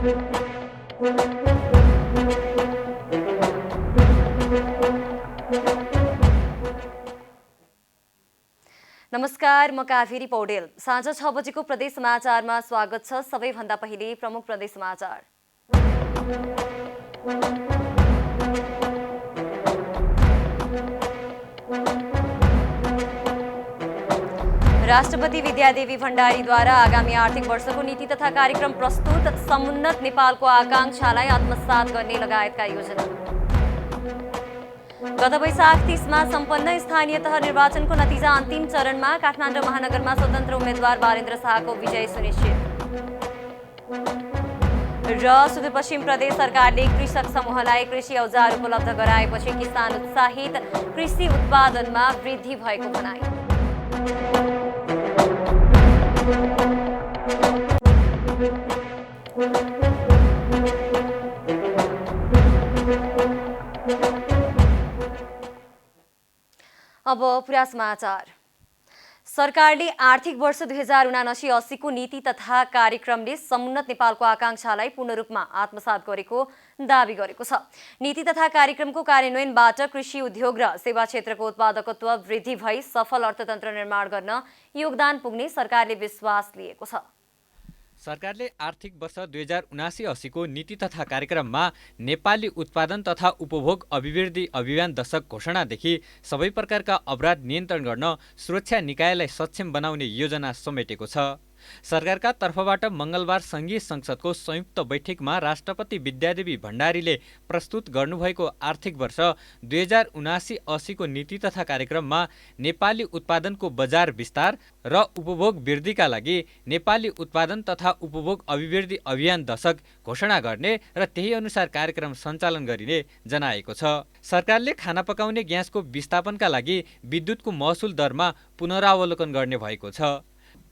नमस्कार, म कावेरी पौडेल। साँझ 6 बजेको प्रदेश समाचारमा स्वागत छ। सबैभन्दा पहिले प्रमुख प्रदेश समाचार। राष्ट्रपति विद्यादेवी भण्डारीद्वारा आगामी आर्थिक वर्षको नीति तथा कार्यक्रम प्रस्तुत। समुन्नत नेपालको आकांक्षालाई आत्मसात गर्ने लगायतका योजना। गत वैशाख 30 मा सम्पन्न स्थानीय तह निर्वाचनको नतिजा अन्तिम चरणमा। काठमाडौँ महानगरमा स्वतन्त्र उम्मेद्वार बालेन्द्र शाहको विजय सुनिश्चित। र सुदूरपश्चिम प्रदेश सरकारले कृषक समूहलाई कृषि औजार उपलब्ध गराएपछि किसान उत्साहित। कृषि उत्पादनमा वृद्धि भएको भनाई। अब पुरा समाचार। सरकारले आर्थिक वर्ष 2079-80 को नीति तथा कार्यक्रमले समुन्नत नेपालको आकांक्षालाई पूर्ण रूपमा आत्मसात गरेको दावी गरेको छ। नीति तथा कार्यक्रमको कार्यान्वयनबाट कृषि उद्योग र सेवा क्षेत्रको उत्पादकत्व वृद्धि भई सफल अर्थतन्त्र निर्माण गर्न योगदान पुग्ने सरकारले विश्वास लिएको छ। सरकारले आर्थिक वर्ष 2079-80 को नीति तथा कार्यक्रममा नेपाली उत्पादन तथा उपभोग अभिवृद्धि अभियान दशक घोषणादेखि सबै प्रकारका अपराध नियन्त्रण गर्न सुरक्षा निकायलाई सक्षम बनाउने योजना समेटेको छ। सरकारका तर्फबाट मंगलबार संघीय संसदको संयुक्त बैठकमा राष्ट्रपति विद्यादेवी भण्डारीले प्रस्तुत गर्नुभएको आर्थिक वर्ष 2079-80 को नीति तथा कार्यक्रममा नेपाली उत्पादनको बजार विस्तार र उपभोग वृद्धिका लागि नेपाली उत्पादन तथा उपभोग अभिवृद्धि अभियान दशक घोषणा गर्ने र त्यही अनुसार कार्यक्रम सञ्चालन गरिने जनाएको छ। सरकारले खाना पकाउने ग्यासको विस्थापनका लागि विद्युतको महसुल दरमा पुनरावलोकन गर्ने भएको छ।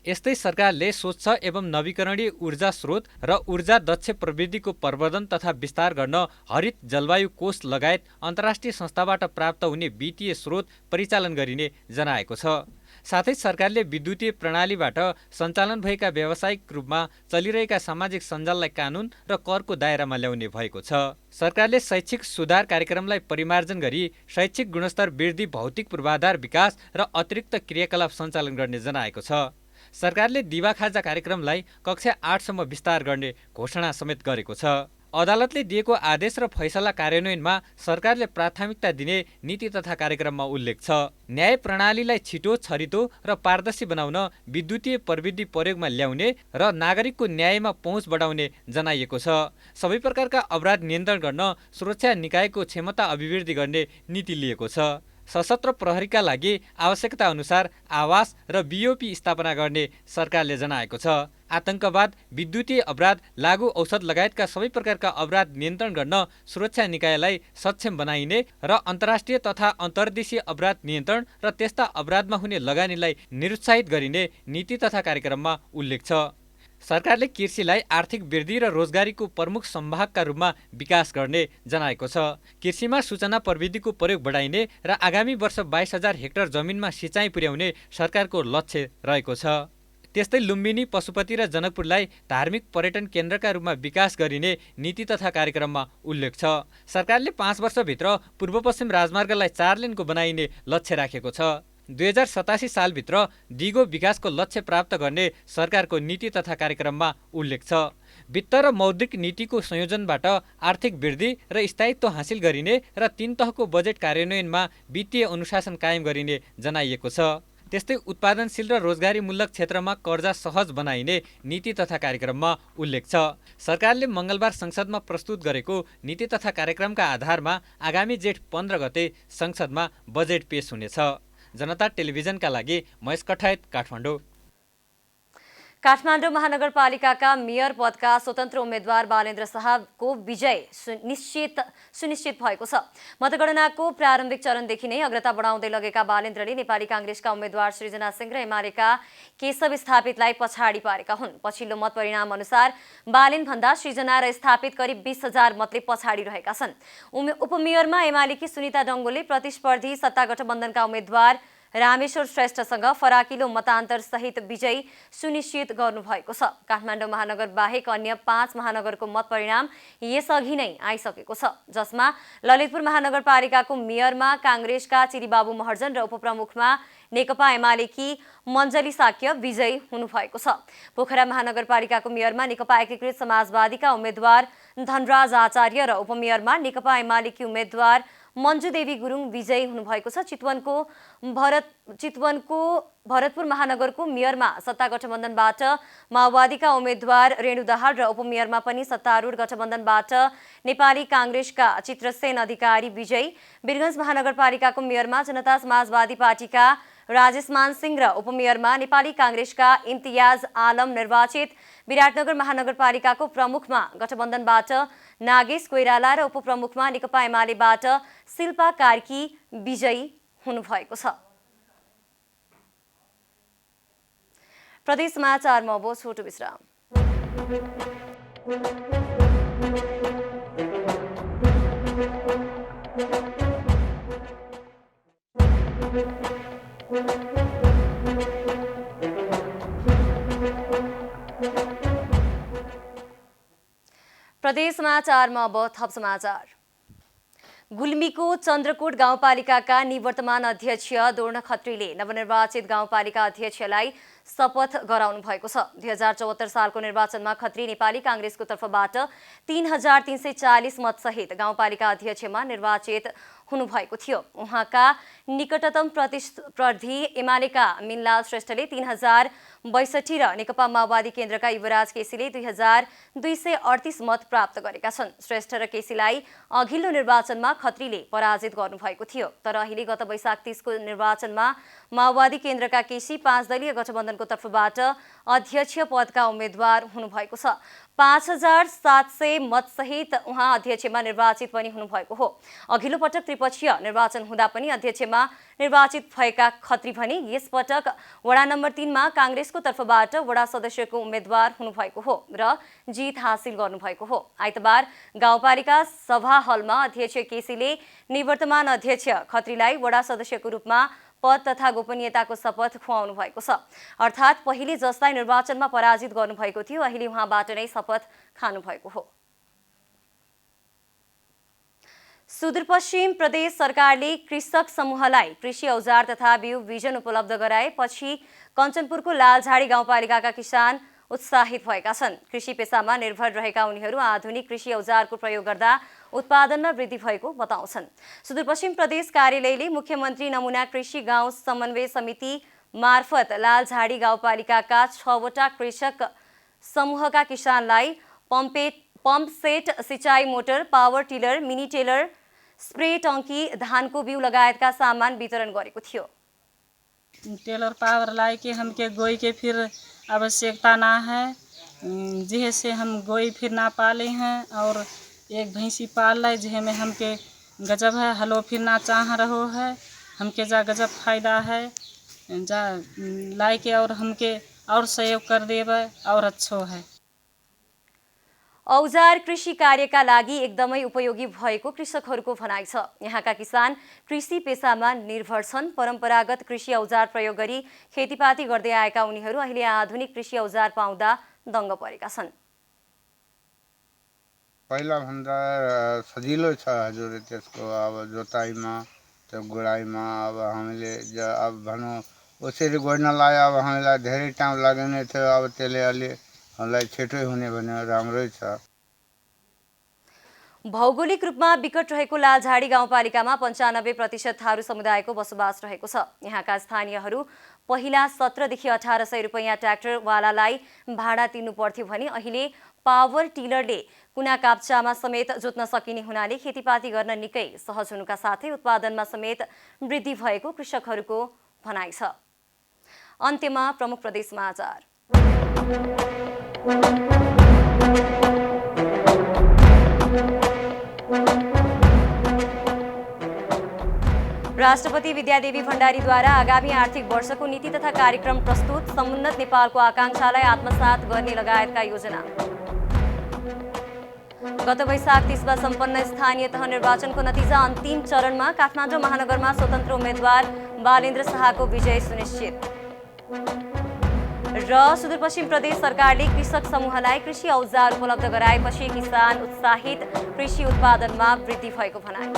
यस्तै सरकारले स्वच्छ एवं नवीकरणीय ऊर्जा स्रोत र ऊर्जा दक्ष प्रविधिको प्रवर्धन तथा विस्तार गर्न हरित जलवायु कोष लगायत अन्तर्राष्ट्रिय संस्थाबाट प्राप्त हुने वित्तीय स्रोत परिचालन गरिने जनाएको छ। साथै सरकारले विद्युतीय प्रणालीबाट सञ्चालन भएका व्यावसायिक रूपमा चलिरहेका सामाजिक सञ्जाललाई कानुन र करको दायरामा ल्याउने भएको छ। सरकारले शैक्षिक सुधार कार्यक्रमलाई परिमार्जन गरी शैक्षिक गुणस्तर वृद्धि, भौतिक पूर्वाधार विकास र अतिरिक्त क्रियाकलाप सञ्चालन गर्ने जनाएको छ। सरकारले दिवा खाजा कार्यक्रमलाई कक्षा 8 सम्म विस्तार गर्ने घोषणा समेत गरेको छ। अदालतले दिएको आदेश र फैसला कार्यान्वयनमा सरकारले प्राथमिकता दिने नीति तथा कार्यक्रममा उल्लेख छ। न्याय प्रणालीलाई छिटो, छरितो र पारदर्शी बनाउन विद्युतीय प्रविधि प्रयोगमा ल्याउने र नागरिकको न्यायमा पहुँच बढाउने जनाइएको छ। सबै प्रकारका अपराध नियन्त्रण गर्न सुरक्षा निकायको क्षमता अभिवृद्धि गर्ने नीति लिएको छ। सशस्त्र प्रहरीका लागि आवश्यकता अनुसार आवास र बीओपी स्थापना गर्ने सरकारले जनाएको छ। आतंकवाद, विद्युतीय अपराध, लागू औषध लगायतका सबै प्रकारका अपराध नियन्त्रण गर्न सुरक्षा निकायलाई सक्षम बनाइने र अन्तर्राष्ट्रिय तथा अन्तर्देशीय अपराध नियन्त्रण र त्यस्ता अपराधमा हुने लगानीलाई निरुत्साहित गरिने नीति तथा कार्यक्रममा उल्लेख छ। सरकारले कृषिलाई आर्थिक वृद्धि र रोजगारीको प्रमुख सम्भागका रूपमा विकास गर्ने जनाएको छ। कृषिमा सूचना प्रविधिको प्रयोग बढाइने र आगामी वर्ष 22,000 हेक्टर जमिनमा सिँचाइ पुर्याउने सरकारको लक्ष्य रहेको छ। त्यस्तै लुम्बिनी, पशुपति र जनकपुरलाई धार्मिक पर्यटन केन्द्रका रूपमा विकास गरिने नीति तथा कार्यक्रममा उल्लेख छ। सरकारले 5 वर्षभित्र पूर्व पश्चिम राजमार्गलाई 4 लेनको बनाइने लक्ष्य राखेको छ। 2087 सालभित्र दिगो विकासको लक्ष्य प्राप्त गर्ने सरकारको नीति तथा कार्यक्रममा उल्लेख छ। वित्त र मौद्रिक नीतिको संयोजनबाट आर्थिक वृद्धि र स्थायित्व हासिल गरिने र 3 तहको बजेट कार्यान्वयनमा वित्तीय अनुशासन कायम गरिने जनाइएको छ। त्यस्तै उत्पादनशील र रोजगारीमूलक क्षेत्रमा कर्जा सहज बनाइने नीति तथा कार्यक्रममा उल्लेख छ। सरकारले मंगलबार संसदमा प्रस्तुत गरेको नीति तथा कार्यक्रमका आधारमा आगामी जेठ 15 गते संसदमा बजेट पेश हुनेछ। जनता टेलिभिजनका लागि महेश कठायत, काठमाडौँ। काठमाडौँ महानगरपालिकाका मेयर पदका स्वतन्त्र उम्मेद्वार बालेन्द्र शाहको विजय सुनिश्चित भएको छ। मतगणनाको प्रारम्भिक चरणदेखि नै अग्रता बढाउँदै लगेका बालेन्द्रले नेपाली कांग्रेसका उम्मेद्वार सृजना सिंह र एमालेका केशव स्थापितलाई पछाडि पारेका हुन्। पछिल्लो मत परिणाम अनुसार बालेन भन्दा सृजना र स्थापित करिब 20,000 मतले पछाडि रहेका छन्। उपमेयरमा एमालेकी सुनिता डङ्गोले प्रतिस्पर्धी सत्ता गठबन्धनका उम्मेद्वार रामेश्वर श्रेष्ठसँग फराकिलो मतान्तर सहित विजय सुनिश्चित गर्नुभएको छ। काठमाडौँ महानगर बाहेक अन्य 5 महानगरको मत परिणाम यसअघि नै आइसकेको छ, जसमा ललितपुर महानगरपालिकाको मेयरमा काङ्ग्रेसका चिरीबाबु महर्जन र उपप्रमुखमा नेकपा एमालेकी मञ्जली साक्य विजयी हुनुभएको छ। पोखरा महानगरपालिकाको मेयरमा नेकपा एकीकृत समाजवादीका उम्मेद्वार धनराज आचार्य र उपमेयरमा नेकपा एमालेकी उम्मेद्वार मञ्जुदेवी गुरुङ विजयी हुनुभएको छ। चितवनको भरतपुर महानगरको मेयरमा सत्ता गठबन्धनबाट माओवादीका उम्मेद्वार रेणु दाहाल र उपमेयरमा पनि सत्तारूढ गठबन्धनबाट नेपाली काङ्ग्रेसका चित्रसेन अधिकारी विजयी। वीरगञ्ज महानगरपालिकाको मेयरमा जनता समाजवादी पार्टीका राजेश मानसिंह र उपमेयरमा नेपाली काङ्ग्रेसका इम्तियाज आलम निर्वाचित। विराटनगर महानगरपालिकाको प्रमुखमा गठबन्धनबाट नागेश कोइराला र उपप्रमुखमा नेकपा एमालेबाट शिल्पा कार्की विजयी हुनुभएको छ। प्रदेश समाचारमा अब छोटो विश्राम। प्रदेश समाचारमा अब थप समाचार। गुल्मीको चन्द्रकोट गाउँपालिकाका निवर्तमान अध्यक्ष दोर्ण खत्रीले नवनिर्वाचित गाउँपालिका अध्यक्षलाई शपथ गराउनु भएको छ। 2074 सालको निर्वाचनमा खत्री नेपाली काङ्ग्रेसको तर्फबाट 3340 मतसहित गाउँपालिका अध्यक्षमा निर्वाचित हुनुभएको थियो। उहाँका निकटतम प्रतिस्पर्धी एमालेका मिनलाल श्रेष्ठले 3062 र नेकपा माओवादी केन्द्रका युवराज केसीले 2238 मत प्राप्त गरेका छन्। श्रेष्ठ र केसीलाई अघिल्लो निर्वाचनमा खत्रीले पराजित गर्नुभएको थियो, तर अहिले गत वैशाख 30 को निर्वाचनमा माओवादी केन्द्रका केसी 5 दलीय गठबन्धनको तर्फबाट अध्यक्ष पदका उम्मेद्वार हुनुभएको छ। 5700 मतसहित उहाँ अध्यक्षमा निर्वाचित पनि हुनुभएको हो। अघिल्लो पटक त्रिपक्षीय निर्वाचन हुँदा पनि अध्यक्षमा निर्वाचित भएका खत्री भने यसपटक वडा नम्बर 3 मा काङ्ग्रेसको तर्फबाट वडा सदस्यको उम्मेद्वार हुनुभएको हो र जित हासिल गर्नुभएको हो। आइतबार गाउँपालिका सभा हलमा अध्यक्ष केसीले निवर्तमान अध्यक्ष खत्रीलाई वडा सदस्यको रूपमा पद तथा गोपनीयताको शपथ खुवाउनु भएको छ। अर्थात् पहिले जसलाई निर्वाचनमा पराजित गर्नुभएको थियो अहिले उहाँबाट नै शपथ खानुभएको हो। सुदूरपश्चिम प्रदेश सरकारले कृषक समूहलाई कृषि औजार तथा बिउ बिजन उपलब्ध गराएपछि कञ्चनपुरको लालझाडी गाउँपालिकाका किसान उत्साहित भएका छन्। कृषि पेसामा निर्भर रहेका उनीहरू आधुनिक कृषि औजारको प्रयोग गर्दा उत्पादनमा वृद्धि भएको बताउँछन्। सुदूरपश्चिम प्रदेश कार्यालयले मुख्यमन्त्री नमुना कृषि गाउँ समन्वय समिति मार्फत लालझाडी गाउँपालिकाका 6 वटा कृषक समूहका किसानलाई पम्प सेट, सिँचाइ motor, power tiller, mini tiller, spray टङ्की, धानको बिउ लगायतका सामान वितरण गरेको थियो। टेलर पावर लाए के हमके गोई के फिर आवश्यकता ना है, जिससे हम गोई फिर ना पाले हैं और एक भैंसी पाल लाए जिहे में हमके गजब है हलो फिर ना चाह रहो है, हमके जा गजब फायदा है जा लाए के और हमके और सहयोग कर देवे और अच्छो है। औजार कृषि कार्यका लागि एकदमै उपयोगी भएको कृषकहरूको भनाइ छ। यहाँका किसान कृषि पेसामा निर्भर छन्। परम्परागत कृषि औजार प्रयोग गरी खेतीपाती गर्दै आएका उनीहरू अहिले आधुनिक कृषि औजार पाउँदा दङ्ग परेका छन्। पहिला भन्दा सजिलो छ हजुर, त्यसको अब जोताइमा त्यो गोडाइमा अब हामीले अब भनौँ उसरी गोड्न लाए अब हामीलाई धेरै टाइम लाग्ने थियो, अब त्यसले अलि हामीलाई छिटै हुने भने राम्रै छ। भौगोलिक रूपमा विकट रहेको लालझाडी गाउँपालिकामा 95% थारू समुदायको बसोबास रहेको छ। यहाँका स्थानीयहरू पहिला 17 देखि 1800 रुपैयाँ ट्र्याक्टरवालालाई भाडा तिर्नु पर्थ्यो भने अहिले पावर टिलरले कुना काप्चामा समेत जोत्न सकिने हुनाले खेतीपाती गर्न निकै सहज हुनुका साथै उत्पादनमा समेत वृद्धि भएको कृषकहरूको भनाइ छ। अन्त्यमा प्रमुख प्रदेश समाचार। राष्ट्रपति विद्यादेवी भण्डारीद्वारा आगामी आर्थिक वर्षको नीति तथा कार्यक्रम प्रस्तुत, समुन्नत नेपालको आकांक्षालाई आत्मसात गर्ने लगायतका योजना। गत वैशाख 30मा सम्पन्न स्थानीय तह निर्वाचनको नतिजा अन्तिम चरणमा काठमाडौँ महानगरमा स्वतन्त्र उम्मेद्वार बालेन्द्र शाहको विजय सुनिश्चित। र सुदूरपश्चिम प्रदेश सरकारले कृषक समूहलाई कृषि औजार उपलब्ध गराएपछि किसान उत्साहित, कृषि उत्पादनमा वृद्धि भएको भनाई।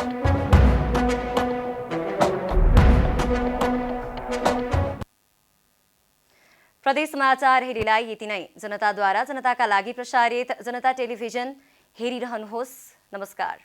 प्रदेश समाचार हेरीलाई यति नै। जनताद्वारा जनताका लागि प्रसारित जनता टेलिभिजन हेरिरहनुहोस्। नमस्कार।